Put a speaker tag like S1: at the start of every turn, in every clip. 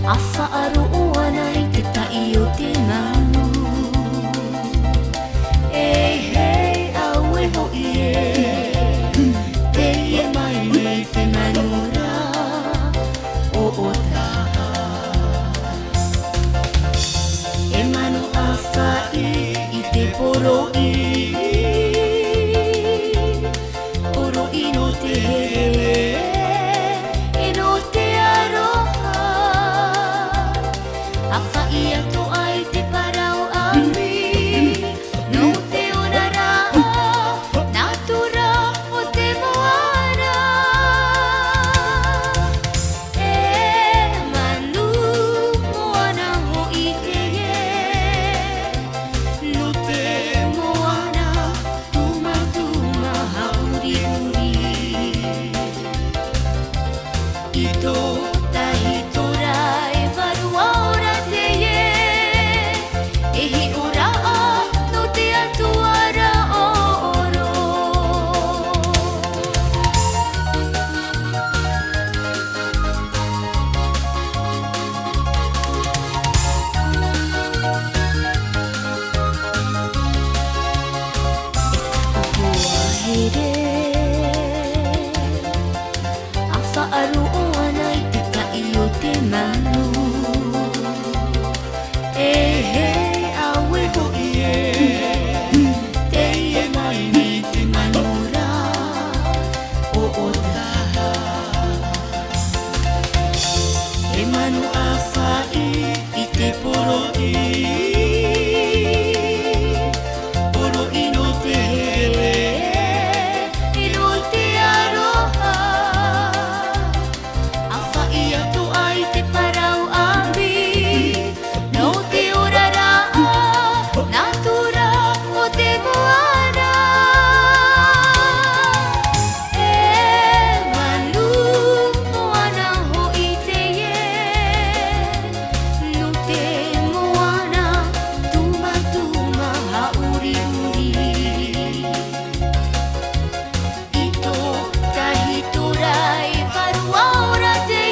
S1: Whaaroa nei te tai o te manu. Hei au e hoi te ie mai nei te manura o o taha. E manu a whai i te poro i no te here e no te aroha. A whai ato ai te parau awi no te orara nā tura o te moana. E manu moana ho'i te no te moana tuma tuma hauri uri. I tō tahi tora e warua ora te e hi ora no te atuara oro. Kua here a whaaroa nei te tai o te manu. E hei au e hoi te ie mai ni te manura o o taha. E manu a whai i te poro i no te here i no te aroha. A whai atu ai te parau awi no te orara nā tura o te moana. E manu moana ho'i te no te moana tuma tuma hauri uri. I tō tahi tora e warua ora te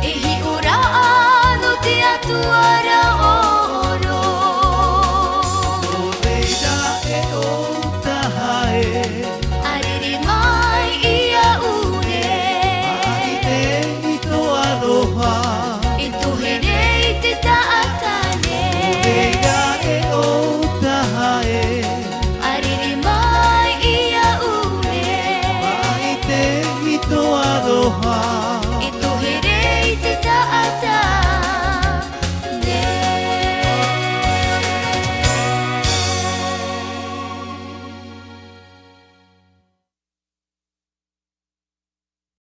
S1: e hi ora no te atuara oro.
S2: O reira e o taha
S1: Arere mai ia ure
S2: ai te i tō aloha.
S1: e tohere i te taatane.
S2: Reira e o taha
S1: Arere mai ia ure
S2: ai te i tō aloha.